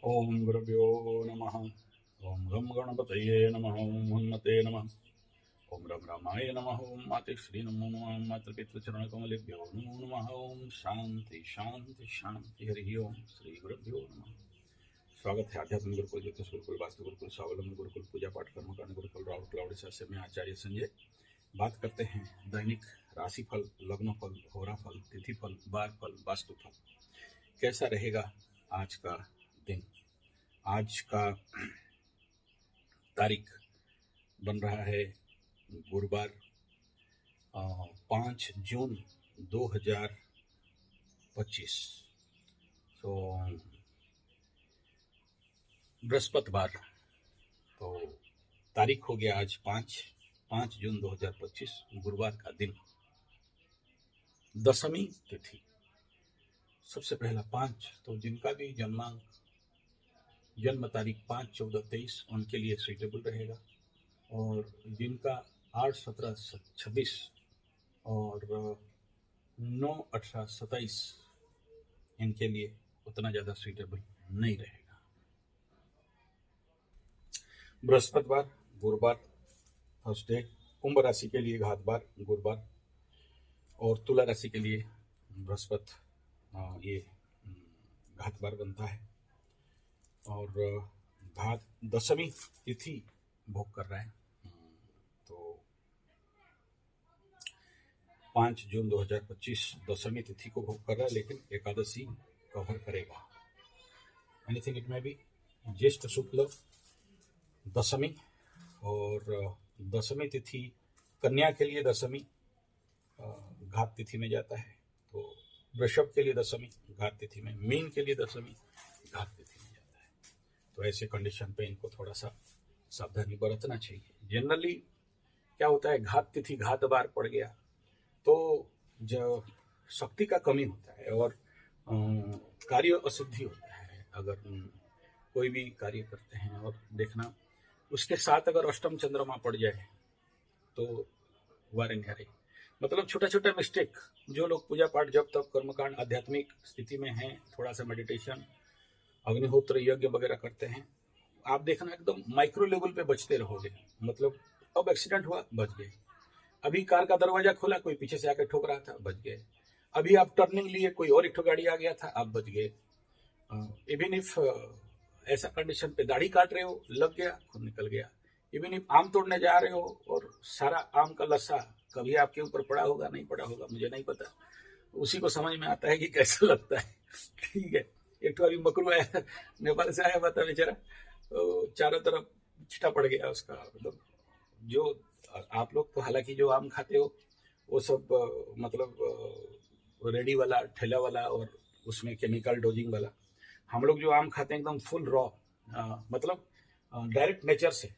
ओम गुरुभ्यो नमः। ओम गम गणपतये नमः। ओम हनुमते नमः। ओम रम रामाय नमः। ओम मातृश्री नमो नमः। ओम मातृपितृचरणकमलेभ्यो नमो नमः। ओम शांति शांति शांति। हरि ओम श्री गुरुभ्यो नमः। स्वागत है आध्यात्मिक गुरुकुल ज्योतिष गुरुकुल वास्तु गुरुकुल स्वावलंबन गुरुकुल पूजा पाठ कर्मकांड गुरुकुल राहुल क्लाउड सत्संग में आचार्य संजय बात करते हैं दैनिक राशि फल, लग्न फल, होरा फल, तिथि फल, बार फल, वास्तु फल। कैसा रहेगा आज का दिन। आज का तारीख बन रहा है गुरुवार 5 जून 2025। तो बृहस्पतिवार। तो तारीख हो गया आज 5 जून 2025 गुरुवार का दिन। दशमी तिथि। सबसे पहला 5, तो जिनका भी जन्म तारीख 5, 14, 23 उनके लिए सुइटेबल रहेगा। और जिनका 8, 17, 26 और 9, 18, 27 इनके लिए उतना ज़्यादा सुइटेबल नहीं रहेगा। बृहस्पतिवार, गुरुवार, थर्सडे। कुंभ राशि के लिए घातवार गुरुवार और तुला राशि के लिए बृहस्पति ये घातवार बनता है। और घात दशमी तिथि भोग कर रहा है। तो 5 जून 2025 दशमी तिथि को भोग कर रहा है, लेकिन एकादशी कवर करेगा। एनीथिंग इट में भी ज्येष्ठ शुक्ल दशमी। और दशमी तिथि कन्या के लिए दशमी घात तिथि में जाता है। तो वृषभ के लिए दशमी घात तिथि में, मीन के लिए दशमी घात तिथि में जाता है। तो ऐसे कंडीशन पे इनको थोड़ा सा सावधानी बरतना चाहिए। जनरली क्या होता है, घात तिथि घात बार पड़ गया तो जो शक्ति का कमी होता है और कार्य असिद्धि होता है। अगर कोई भी कार्य करते हैं और देखना उसके साथ अगर अष्टम चंद्रमा पड़ जाए तो वारे न्यारे, मतलब छोटा छोटा मिस्टेक। जो लोग पूजा पाठ जब तक कर्मकांड आध्यात्मिक स्थिति में हैं, थोड़ा सा मेडिटेशन अग्निहोत्र यज्ञ वगैरह करते हैं, आप देखना एकदम माइक्रो लेवल पे बचते रहोगे। मतलब अब एक्सीडेंट हुआ, बच गए। अभी कार का दरवाजा खोला, कोई पीछे से आकर ठोक रहा था, बच गए। अभी आप टर्निंग लिए, कोई और एक ठो गाड़ी आ गया था, आप बच गए। इवन इफ ऐसा कंडीशन पे दाढ़ी काट रहे हो, लग गया, खून निकल गया। इवन इफ आम तोड़ने जा रहे हो और सारा आम का लस्सा कभी आपके ऊपर पड़ा होगा, नहीं पड़ा होगा, मुझे नहीं पता। उसी को समझ में आता है कि कैसा लगता है। ठीक है। एक तो अभी मकरू आया, नेपाल से आया, बता बेचारा, तो चारों तरफ छिटा पड़ गया उसका। मतलब जो आप लोग तो हालांकि जो आम खाते हो वो सब मतलब रेडी वाला, ठेला वाला और उसमें केमिकल डोजिंग वाला। हम लोग जो आम खाते हैं एकदम फुल रॉ, मतलब डायरेक्ट नेचर से।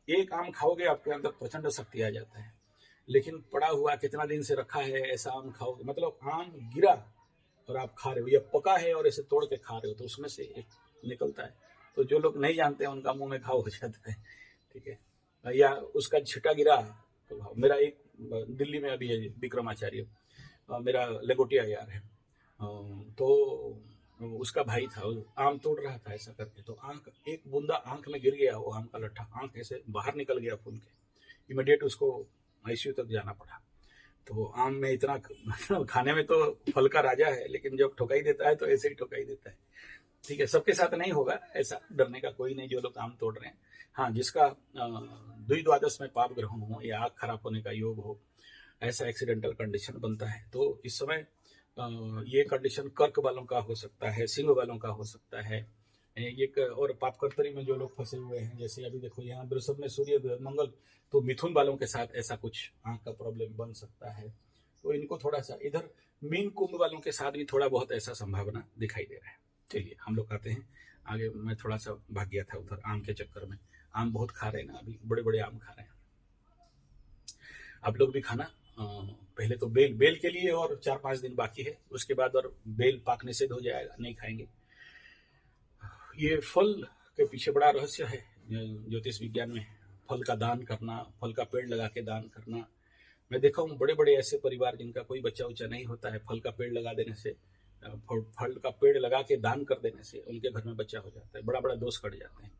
एक आम खाओगे आपके अंदर प्रचंड शक्ति आ जाता है। लेकिन पड़ा हुआ कितना दिन से रखा है ऐसा आम खाओगे, मतलब आम गिरा और आप खा रहे हो, या पका है और ऐसे तोड़ के खा रहे हो, तो उसमें से एक निकलता है। तो जो लोग नहीं जानते हैं उनका मुंह में घाव हो जाता है। ठीक है। या उसका छिटा गिरा। तो मेरा एक दिल्ली में अभी है विक्रमाचार्य, मेरा लंगोटिया यार है। तो उसका भाई था, आम तोड़ रहा था ऐसा करके, तो आंख, एक बूंदा आंख में गिर गया, वो आम का लट्ठा आंख ऐसे बाहर निकल गया फूल के। इमीडिएट उसको आईसीयू तक जाना पड़ा। तो आम में इतना मतलब खाने में तो फल का राजा है, लेकिन जब ठोकाई देता है तो ऐसे ही ठोकाई देता है। ठीक है। सबके साथ नहीं होगा ऐसा, डरने का कोई नहीं जो लोग आम तोड़ रहे हैं। हाँ, जिसका द्विद्वादश में पाप ग्रह हो या आँख खराब होने का योग हो, ऐसा एक्सीडेंटल कंडीशन बनता है। तो इस समय ये कंडीशन कर्क वालों का हो सकता है, सिंह वालों का हो सकता है। ये और पापकर्तरी में जो लोग फंसे हुए हैं, जैसे अभी देखो यहाँ वृषभ में सूर्य मंगल, तो मिथुन वालों के साथ ऐसा कुछ आंख का प्रॉब्लम बन सकता है। तो इनको थोड़ा सा, इधर मीन कुंभ वालों के साथ भी थोड़ा बहुत ऐसा संभावना दिखाई दे रहा है। चलिए हम लोग आते हैं आगे। मैं थोड़ा सा भाग गया था उधर आम के चक्कर में। आम बहुत खा रहे हैं ना, अभी बड़े बड़े आम खा रहे हैं। आप लोग भी खाना। पहले तो बेल के लिए और 4-5 दिन बाकी है, उसके बाद और बेल पाक निषेध हो जाएगा, नहीं खाएंगे। ये फल के पीछे बड़ा रहस्य है ज्योतिष विज्ञान में। फल का दान करना, फल का पेड़ लगा के दान करना। मैं देखा हूँ बड़े बड़े ऐसे परिवार जिनका कोई बच्चा उच्चा नहीं होता है, फल का पेड़ लगा देने से फल का पेड़ लगा के दान कर देने से उनके घर में बच्चा हो जाता है, बड़ा बड़ा दोष कट जाते हैं।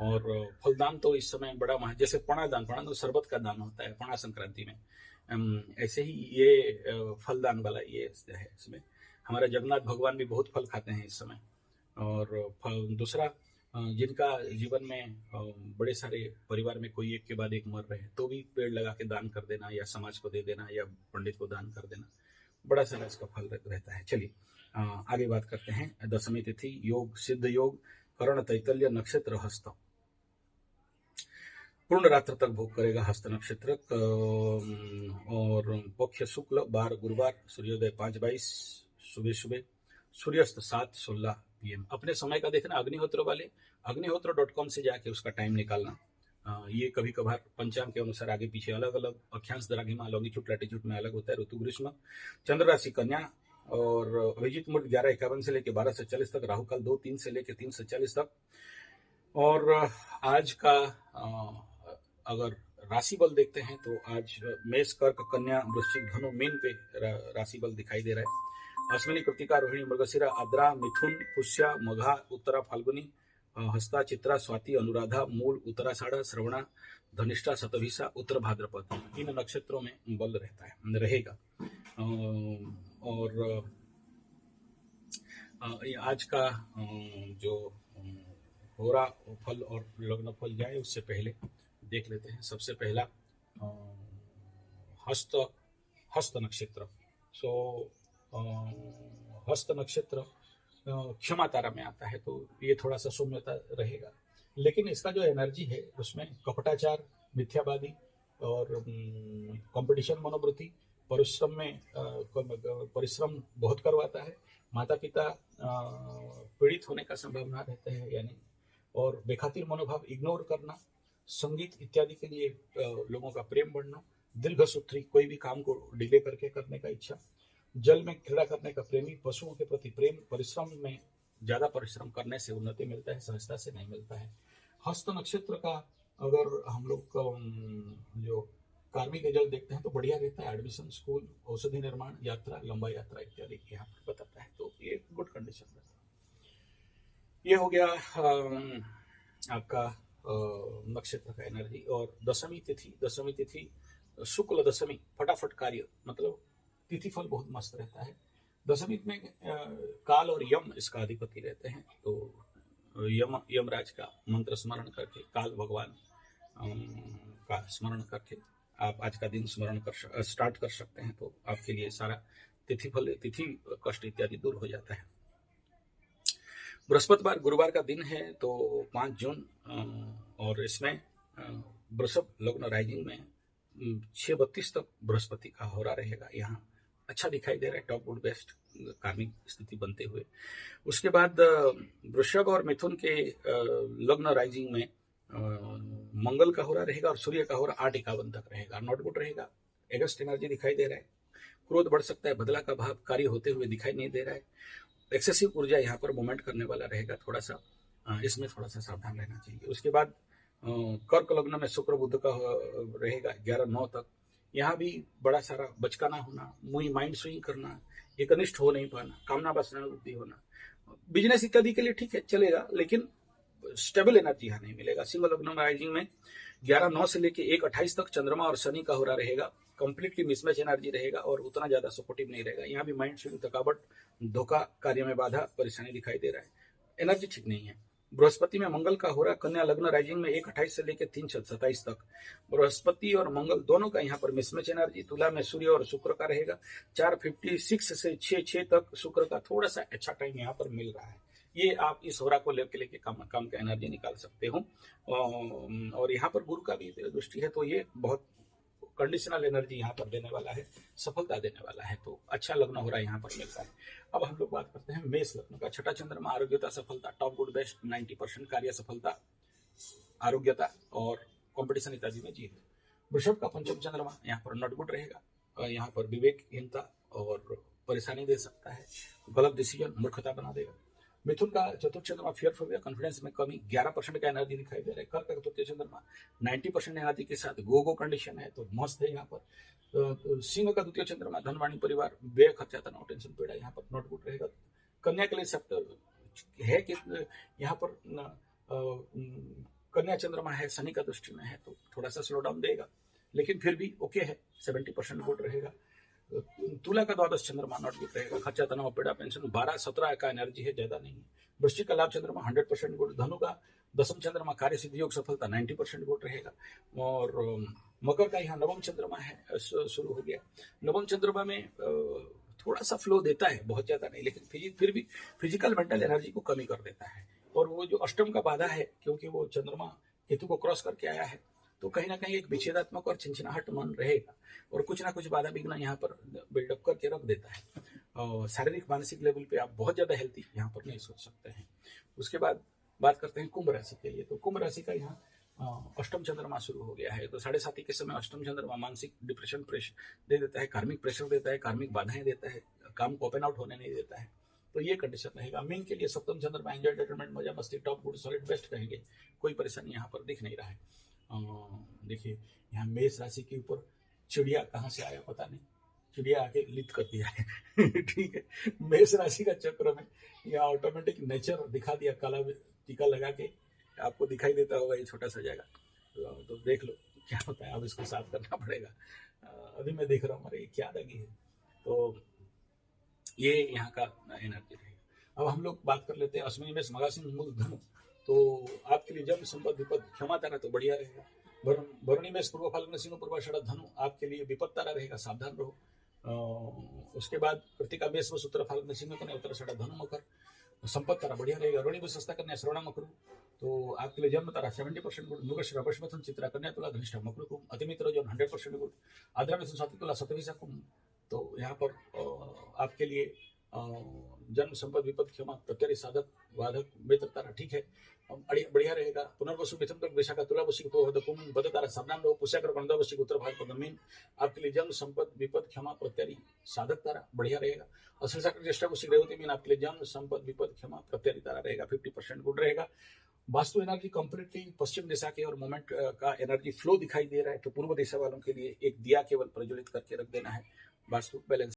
और फलदान तो इस समय बड़ा जैसे पणा तो शरबत का दान होता है पणा संक्रांति में, ऐसे ही ये फलदान वाला ये है। इसमें हमारा जगन्नाथ भगवान भी बहुत फल खाते हैं इस समय। और दूसरा, जिनका जीवन में बड़े सारे परिवार में कोई एक के बाद एक मर रहे हैं तो भी पेड़ लगा के दान कर देना या समाज को दे देना या पंडित को दान कर देना, बड़ा सारा इसका फल रहता है। चलिए आगे बात करते हैं। दशमी तिथि योग सिद्ध योग कर्ण तैतल्य नक्षत्र हस्त, पूर्ण रात्र तक भोग करेगा हस्त नक्षत्र। और पक्ष शुक्ल बार गुरुवार, सूर्योदय 5:22 सुबह सुबह, सूर्यास्त 7:16 PM। अपने समय का देखना अग्निहोत्र वाले अग्निहोत्र.com से जाके उसका टाइम निकालना। ये कभी कभार पंचांग के अनुसार आगे पीछे अलग अलग अक्षांश द्राघिमा लॉन्गिट्यूड लैटिट्यूड में अलग होता है। ऋतु ग्रीष्म, चंद्र राशि कन्या और अभिजीत मुहूर्त 11:51 से लेकर 12:40 तक, राहुकाल 2:03 से लेकर 3:40 तक। और आज का अगर राशि बल देखते हैं तो आज मेष कर्क कन्या वृश्चिक धनु मीन पे राशि बल दिखाई दे रहा है। अश्विनी कृतिका रोहिणी मृगशिरा आद्रा मिथुन पुष्या मघा उत्तरा फाल्गुनी हस्ता चित्रा स्वाति अनुराधा मूल उत्तराषाढ़ श्रवणा धनिष्ठा शतभिषा उत्तर भाद्रपद, इन नक्षत्रों में बल रहता है रहेगा। और आज का जो होरा फल और लग्न फल जाए उससे पहले देख लेते हैं। सबसे पहला हस्त नक्षत्र। हस्त नक्षत्र क्षमा तारा में आता है तो ये थोड़ा सा सौम्यता रहेगा, लेकिन इसका जो एनर्जी है उसमें कपटाचार, मिथ्यावादी और कंपटीशन मनोवृत्ति, परिश्रम बहुत करवाता है। माता पिता पीड़ित होने का संभावना रहता है यानी, और बेखातिर मनोभाव, इग्नोर करना, संगीत इत्यादि के लिए लोगों का प्रेम बढ़ना, दीर्घसूत्री, कोई भी काम को डिले करके करने का इच्छा, जल में क्रीड़ा करने का प्रेमी, पशुओं के प्रति प्रेम, परिश्रम में ज्यादा परिश्रम करने से उन्नति मिलता है, सहजता से नहीं मिलता है। हस्त नक्षत्र का अगर हम लोग जो कार्मिक जल देखते हैं तो बढ़िया रहता है। एडमिशन, स्कूल, औषधि निर्माण, यात्रा, लंबा यात्रा इत्यादि यहाँ पर बताता है, तो ये गुड कंडीशन रहता है। ये हो गया आपका नक्षत्र का एनर्जी। और दशमी तिथि शुक्ल दशमी, फटाफट कार्य, मतलब तिथि फल बहुत मस्त रहता है। दशमी में काल और यम इसका अधिपति रहते हैं, तो यमराज का मंत्र स्मरण करके, काल भगवान का स्मरण करके आप आज का दिन स्टार्ट कर सकते हैं, तो आपके लिए सारा तिथि कष्ट इत्यादि दूर हो जाता है। बृहस्पतिवार गुरुवार का दिन है तो 5 जून, और इसमें वृषभ लग्न राइजिंग में 6:32 तक बृहस्पति का होरा रहेगा। यहाँ अच्छा दिखाई दे रहा है, टॉप गुड बेस्ट कार्मिक स्थिति बनते हुए। उसके बाद वृषभ और मिथुन के लग्न राइजिंग में मंगल का होरा रहेगा और सूर्य का होरा 8:51 तक रहेगा, नॉट गुड रहेगा। एगस्ट एनर्जी दिखाई दे रहा है, क्रोध बढ़ सकता है, बदला का भाव कार्य होते हुए दिखाई नहीं दे रहा है। एक्सेसिव ऊर्जा यहाँ पर मूवमेंट करने वाला रहेगा, थोड़ा सा इसमें थोड़ा सा सावधान रहना चाहिए। उसके बाद कर्क लग्न में शुक्र बुध का रहेगा 11:09 तक। यहाँ भी बड़ा सारा बचकाना होना, माइंड स्विंग करना, एकनिष्ठ हो नहीं पाना, कामना वासना वृद्धि होना, बिजनेस इत्यादि के लिए ठीक है चलेगा, लेकिन स्टेबल एनर्जी यहाँ नहीं मिलेगा। सिंह लग्न राइजिंग में 11:09 से लेके 1:28 तक चंद्रमा और शनि का होरा रहेगा, कंप्लीटली मिसमैच एनर्जी रहेगा और उतना ज्यादा सपोर्टिव नहीं रहेगा। यहाँ भी माइंड स्विंग, थकावट, धोखा, कार्य में बाधा, परेशानी दिखाई दे रहा है, एनर्जी ठीक नहीं है। बृहस्पति में मंगल का होरा कन्या लग्न राइजिंग में 1:28 से लेकर 3:27 तक। बृहस्पति और मंगल दोनों का यहाँ पर मिसमैच एनर्जी। तुला में सूर्य और शुक्र का रहेगा 4:56 से 6:06 तक शुक्र का थोड़ा सा अच्छा टाइम यहाँ पर मिल रहा है। ये आप इस होरा को लेके काम का एनर्जी निकाल सकते हो। और यहाँ पर गुरु का भी दृष्टि है, तो ये बहुत कंडीशनल एनर्जी यहाँ पर देने वाला है, सफलता देने वाला है, तो अच्छा लग्न हो रहा है यहाँ पर मिलता है। अब हम लोग बात करते हैं मेष लग्न का। छठा चंद्रमा, आरोग्यता, सफलता, टॉप गुड बेस्ट 90%, कार्य सफलता, आरोग्यता और कंपटीशन इत्यादि में जीत। वृषभ का पंचम चंद्रमा यहाँ पर नॉट गुड रहेगा, यहाँ पर विवेकहीनता और परेशानी दे सकता है, गलत डिसीजन, मूर्खता बना देगा। मिथुन का चतुर्थ चंद्रमा फियर फोबिया, कॉन्फिडेंस में कमी, 11% का एनर्जी दिखाई दे रहा है। कर्क का तृतीय चंद्रमा 90% एनर्जी के साथ गो कंडीशन है, तो मस्त है यहाँ पर। तो सिंह का द्वितीय चंद्रमा धनवाणी परिवार, व्यय खर्चा तनाव टेंशन पीड़ा यहाँ पर नॉट गुड रहेगा। कन्या के लिए सब है कि यहाँ पर कन्या चंद्रमा है, शनि का दृष्टि में है, तो थोड़ा सा स्लो डाउन देगा, लेकिन फिर भी ओके है, 70% गुड रहेगा। तुला का द्वादश चंद्रमा नॉट गुड रहेगा, खर्चा तनाव पीड़ा पेंशन 12-17 का एनर्जी है, ज्यादा नहीं है। वृश्चिक का लाभ चंद्रमा 100% गुड। धनु का दसम चंद्रमा कार्य सिद्धि योग सफलता 90% गुड रहेगा। और मकर का यहाँ नवम चंद्रमा है, शुरू हो गया। नवम चंद्रमा में थोड़ा सा फ्लो देता है, बहुत ज्यादा नहीं, लेकिन फिर भी फिजिकल मेंटल एनर्जी को कमी कर देता है। और वो जो अष्टम का बाधा है, क्योंकि वो चंद्रमा केतु को क्रॉस करके आया है, तो कहीं ना कहीं एक विच्छेदात्मक और चिंचनाहट मन रहेगा, और कुछ ना कुछ बाधा विघ्न यहाँ पर बिल्डअप करके रख देता है। और शारीरिक मानसिक लेवल पे आप बहुत ज्यादा हेल्थी यहाँ पर नहीं सोच सकते हैं। उसके बाद बात करते हैं कुंभ राशि के लिए। तो कुंभ राशि का यहाँ अष्टम चंद्रमा शुरू हो गया है, तो 7:30 के समय अष्टम चंद्रमा मानसिक डिप्रेशन प्रेशर दे देता है, कार्मिक प्रेशर देता है, कार्मिक बाधाएं देता है, काम को ओपन आउट होने नहीं देता है, तो ये कंडीशन रहेगा। मीन के लिए सप्तम चंद्रमा एंजॉय एंटरटेनमेंट मजा मस्ती टॉप गुड सॉलिड बेस्ट कहेंगे, कोई परेशानी यहाँ पर दिख नहीं रहा है। देखिए यहाँ मेष राशि के ऊपर चिड़िया कहाँ से आया पता नहीं, चिड़िया आके लित कर दिया है ठीक है, मेष राशि का चक्र में यहाँ ऑटोमेटिक नेचर दिखा दिया, काला टीका लगा के आपको दिखाई देता होगा, ये छोटा सा जाएगा, तो देख लो क्या होता है। अब इसको साफ करना पड़ेगा। अभी मैं देख रहा हूँ, अरे क्या लगी है, तो ये यहाँ का एनर्जी रहेगा। अब हम लोग बात कर लेते हैं अश्विनी मेष मघा सिंह मूल धनु, तो आपके लिए जब संपद विपद क्षमा तारा तो बढ़िया रहेगा। भरणी मेष पूर्व फाल्गुन सिंह पूर्वाषाढ़ धनु, आपके लिए विपद तारा रहेगा, सावधान रहो। उसके बाद कृतिका मेष व सूत्र फाल्गुन सिंह कन्या उत्तराषाढ़ धनु मकर, संपद तारा बढ़िया रहेगा। रोहिणी व सस्ता कन्या श्रवणा मकर, तो आपके लिए जन्म तारा 70% गुड। मृगशिरा पशुमथन चित्रा कन्या तुला धनिष्ठा मकर कुंभ, अतिमित्र जो 100% गुड। आद्रा मिथुन सात्विक तुला सतविसा कुंभ, तो यहाँ पर आपके लिए जन्म संपद विपद क्षमा प्रत्यय साधक वाधक मित्र तारा ठीक है, बढ़िया रहेगा। पुनर्वसु मिथुन तक विशाखा तुला वशिक कुंभ बद तारा सावधान रहो। पुष्यकर बंदा वशिक उत्तर भाग पद मीन, आपके लिए जन्म संपद विपद क्षमा प्रत्यय साधक तारा बढ़िया रहेगा। अश्लेषा ज्येष्ठा वशिक रेवती मीन, आपके लिए जन्म संपद विपद क्षमा प्रत्यय तारा रहेगा, 50% गुड रहेगा। वास्तु एनर्जी कंप्लीटली पश्चिम दिशा के और मोमेंट का एनर्जी फ्लो दिखाई दे रहा है, तो पूर्व दिशा वालों के लिए एक दिया केवल प्रज्वलित करके रख देना है, वास्तु बैलेंस